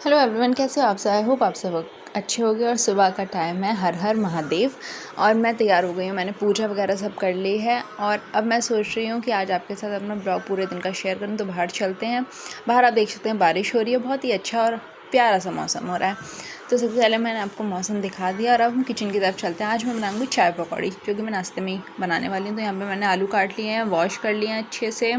Hello everyone, कैसे हो आप सब? आई होप आप सब अच्छे होंगे। और सुबह का टाइम है, हर हर महादेव। और मैं तैयार हो गई हूँ, मैंने पूजा वगैरह सब कर ली है। और अब मैं सोच रही हूँ कि आज आपके साथ अपना ब्लॉग पूरे दिन का शेयर करूँ। तो बाहर चलते हैं। बाहर आप देख सकते हैं बारिश हो रही है, बहुत ही अच्छा और प्यारा सा मौसम हो रहा है। तो सबसे पहले मैंने आपको मौसम दिखा दिया और अब हम किचन की तरफ चलते हैं। आज मैं बनाऊँगी चाय पकौड़ी, जो कि मैं नाश्ते में ही बनाने वाली हूँ। तो यहाँ पे मैंने आलू काट लिए हैं, वॉश कर लिए हैं अच्छे से।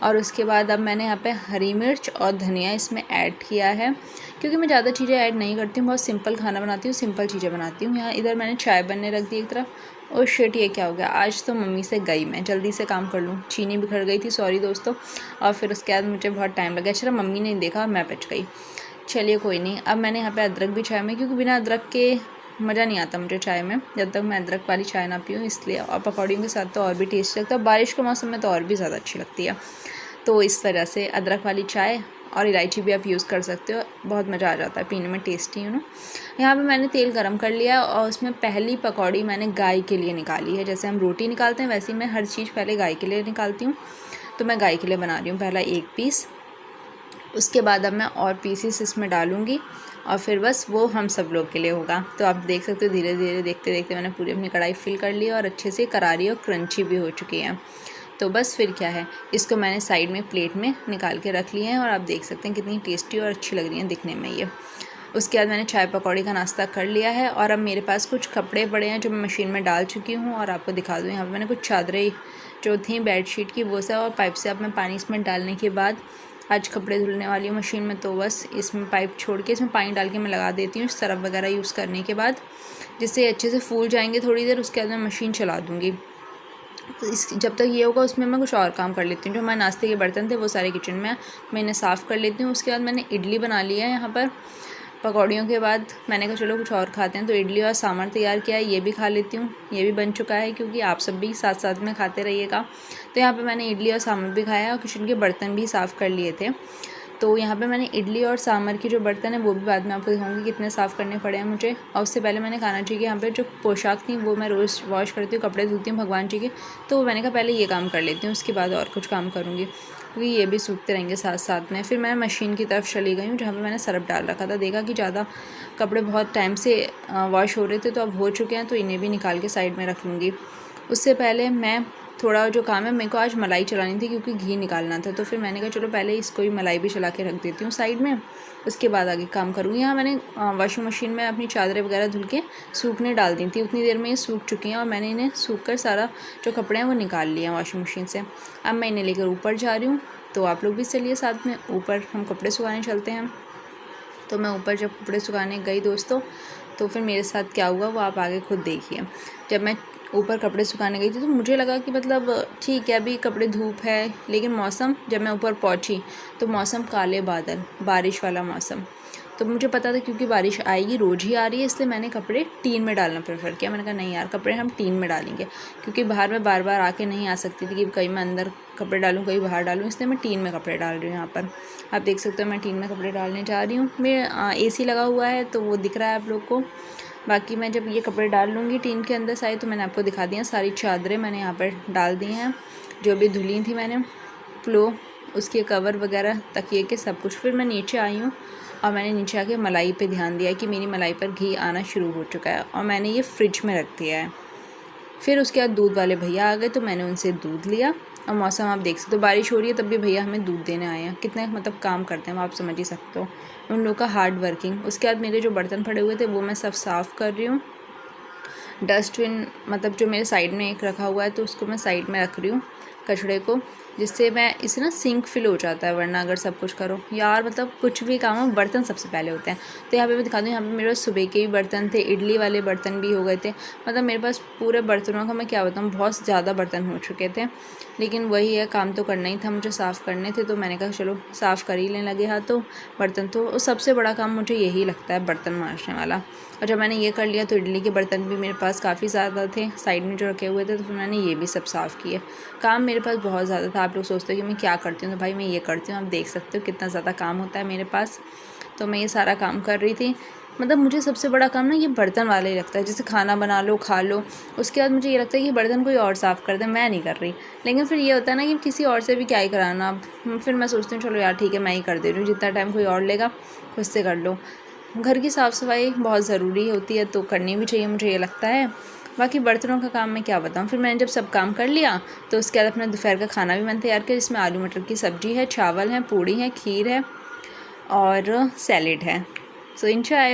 और उसके बाद अब मैंने यहाँ पे हरी मिर्च और धनिया इसमें ऐड किया है, क्योंकि मैं ज़्यादा चीज़ें ऐड नहीं करती हूँ, बहुत सिंपल खाना बनाती हूँ, सिंपल चीज़ें बनाती हूँ। यहाँ इधर मैंने चाय बनने रख दी एक तरफ। और शिट, ये क्या हो गया, आज तो मम्मी से गई, मैं जल्दी से काम कर लूँ, चीनी बिखर गई थी, सॉरी दोस्तों। और फिर उसके बाद मुझे बहुत टाइम लगा, चलो मम्मी ने देखा, मैं बच गई। चलिए कोई नहीं। अब मैंने यहाँ पे अदरक भी चाय में, क्योंकि बिना अदरक के मज़ा नहीं आता मुझे चाय में, जब तक मैं अदरक वाली चाय ना पीऊँ, इसलिए। और पकौड़ियों के साथ तो और भी टेस्ट लगता है, बारिश के मौसम में तो और भी ज़्यादा अच्छी लगती है। तो इस तरह से अदरक वाली चाय, और इलायची भी आप यूज़ कर सकते हो, बहुत मज़ा आ जाता है पीने में, टेस्टी यहाँ पे मैंने तेल गरम कर लिया और उसमें पहली पकौड़ी मैंने गाय के लिए निकाली है। जैसे हम रोटी निकालते हैं वैसे ही मैं हर चीज़ पहले गाय के लिए निकालती हूँ। तो मैं गाय के लिए बना रही हूँ पहला एक पीस। उसके बाद अब मैं और पीसेस इसमें डालूँगी और फिर बस वो हम सब लोग के लिए होगा। तो आप देख सकते हो, धीरे धीरे देखते देखते मैंने पूरी अपनी कढ़ाई फिल कर ली और अच्छे से करारी और क्रंची भी हो चुकी है। तो बस फिर क्या है, इसको मैंने साइड में प्लेट में निकाल के रख लिए हैं। और आप देख सकते हैं कितनी टेस्टी और अच्छी लग रही हैं दिखने में ये। उसके बाद मैंने चाय पकौड़ी का नाश्ता कर लिया है। और अब मेरे पास कुछ कपड़े पड़े हैं जो मैं मशीन में डाल चुकी हूँ, और आपको दिखा दूँ। यहाँ पे मैंने कुछ चादरें जो थी बेडशीट की, वो सब, और पाइप से अब मैं पानी इसमें डालने के बाद आज कपड़े धुलने वाली हूँ मशीन में। तो बस इसमें पाइप छोड़ के इसमें पानी डाल के मैं लगा देती हूँ सरफ वगैरह यूज़ करने के बाद, जिससे अच्छे से फूल जाएंगे थोड़ी देर। उसके बाद मैं मशीन चला दूँगी। इस जब तक ये होगा उसमें मैं कुछ और काम कर लेती हूँ। जो हमारे नाश्ते के बर्तन थे वो सारे किचन में मैं इन्हें साफ़ कर लेती हूँ। उसके बाद मैंने इडली बना लिया है यहाँ पर पकौड़ियों के बाद। मैंने कहा चलो कुछ और खाते हैं, तो इडली और सांभर तैयार किया है, ये भी खा लेती हूँ। ये भी बन चुका है, क्योंकि आप सब भी साथ साथ में खाते रहिएगा। तो यहाँ पे मैंने इडली और सांभर भी खाया और किचन के बर्तन भी साफ़ कर लिए थे। तो यहाँ पे मैंने इडली और सांभर की जो बर्तन है वो भी बाद में आपको दिखाऊंगी कितने साफ़ करने पड़े हैं मुझे। और उससे पहले मैंने खाना चाहिए यहाँ पे जो पोशाक थी वो मैं रोज़ वॉश करती हूँ, कपड़े धुलती हूँ भगवान जी के। तो मैंने कहा पहले ये काम कर लेती हूँ, उसके बाद और कुछ काम करूँगी, क्योंकि ये भी सूखते रहेंगे साथ साथ में। फिर मैं मशीन की तरफ चली गई हूँ, जहाँ पर मैंने सरफ डाल रखा था। देखा कि ज़्यादा कपड़े बहुत टाइम से वॉश हो रहे थे, तो अब हो चुके हैं, तो इन्हें भी निकाल के साइड में रख लूँगी। उससे पहले मैं थोड़ा जो काम है, मेरे को आज मलाई चलानी थी, क्योंकि घी निकालना था। तो फिर मैंने कहा चलो पहले इसको ही मलाई भी चला के रख देती हूँ साइड में, उसके बाद आगे काम करूँगी। यहाँ मैंने वॉशिंग मशीन में अपनी चादरें वगैरह धुल के सूखने डाल दी थी, उतनी देर में ये सूख चुकी हैं। और मैंने इन्हें सूख कर सारा जो कपड़े हैं वो निकाल लिए हैं वॉशिंग मशीन से। अब मैं इन्हें लेकर ऊपर जा रही हूँ, तो आप लोग भी चलिए साथ में, ऊपर हम कपड़े सुखाने चलते हैं। तो मैं ऊपर जब कपड़े सुखाने गई दोस्तों, तो फिर मेरे साथ क्या हुआ वो आप आगे खुद देखिए। जब मैं ऊपर कपड़े सुखाने गई थी तो मुझे लगा कि मतलब ठीक है अभी कपड़े धूप है, लेकिन मौसम, जब मैं ऊपर पहुंची तो मौसम काले बादल, बारिश वाला मौसम। तो मुझे पता था क्योंकि बारिश आएगी, रोज़ ही आ रही है, इसलिए मैंने कपड़े टीन में डालना प्रेफर किया। मैंने कहा नहीं यार, कपड़े हम टीन में डालेंगे, क्योंकि बाहर में बार बार आके नहीं आ सकती थी कि कहीं मैं अंदर कपड़े डालूँ कहीं बाहर डालूँ, इसलिए मैं टीन में कपड़े डाल रही हूँ। यहाँ पर आप देख सकते हो मैं टीन में कपड़े डालने जा रही हूँ। मैं AC लगा हुआ है तो वो दिख रहा है आप लोग को। बाकी मैं जब ये कपड़े डाल लूँगी टीन के अंदर सारी, तो मैंने आपको दिखा दिया सारी चादरें मैंने यहाँ पर डाल दी हैं, जो भी धुली थी मैंने, फ्लो, उसके कवर वगैरह, तकिए के, सब कुछ। फिर मैं नीचे आई हूँ और मैंने नीचे आके मलाई पे ध्यान दिया कि मेरी मलाई पर घी आना शुरू हो चुका है, और मैंने ये फ्रिज में रख दिया है। फिर उसके बाद दूध वाले भैया आ गए, तो मैंने उनसे दूध लिया। और मौसम आप देख सकते हो, बारिश हो रही है तब भी भैया हमें दूध देने आए हैं। कितने मतलब काम करते हैं वो आप समझ ही सकते हो, उन लोगों का हार्ड वर्किंग। उसके बाद मेरे जो बर्तन पड़े हुए थे वो मैं सब साफ़ कर रही हूँ। डस्टबिन मतलब जो मेरे साइड में एक रखा हुआ है, तो उसको मैं साइड में रख रही हूँ कचड़े को, जिससे मैं इसे ना सिंक फिल हो जाता है, वरना अगर सब कुछ करो यार, मतलब कुछ भी काम हो बर्तन सबसे पहले होते हैं। तो यहाँ पे मैं दिखा दूँ, यहाँ पे मेरे पास सुबह के भी बर्तन थे, इडली वाले बर्तन भी हो गए थे। मतलब मेरे पास पूरे बर्तनों का मैं क्या बताऊँ, बहुत ज़्यादा बर्तन हो चुके थे। लेकिन वही है, काम तो करना ही था, मुझे साफ़ करने थे, तो मैंने कहा चलो साफ़ कर ही लेने लगे हाथ। तो बर्तन तो सबसे बड़ा काम मुझे यही लगता है, बर्तन मांजने वाला। और जब मैंने ये कर लिया तो इडली के बर्तन भी मेरे पास काफ़ी ज़्यादा थे साइड में जो रखे हुए थे, तो फिर मैंने ये भी सब साफ़ किए। काम मेरे पास बहुत ज़्यादा था। आप लोग सोचते हो कि मैं क्या करती हूँ, तो भाई मैं ये करती हूँ। आप देख सकते हो कितना ज़्यादा काम होता है मेरे पास। तो मैं ये सारा काम कर रही थी। मतलब मुझे सबसे बड़ा काम ना ये बर्तन वाला ही लगता है, जैसे खाना बना लो खा लो, उसके बाद मुझे ये लगता है कि बर्तन कोई और साफ़ कर दे, मैं नहीं कर रही। लेकिन फिर ये होता है ना कि किसी और से भी क्या ही कराना। अब फिर मैं सोचती हूँ चलो यार ठीक है, मैं ही कर दे रही हूँ, जितना टाइम कोई और लेगा खुद से कर लो। घर की साफ़ सफाई बहुत ज़रूरी होती है, तो करनी भी चाहिए, मुझे ये लगता है। बाकी बर्तनों का काम मैं क्या बताऊँ। फिर मैंने जब सब काम कर लिया तो उसके बाद अपना दोपहर का खाना भी मैंने तैयार किया, जिसमें आलू मटर की सब्ज़ी है, चावल है, पूड़ी है, खीर है और सैलेड है। So enjoy.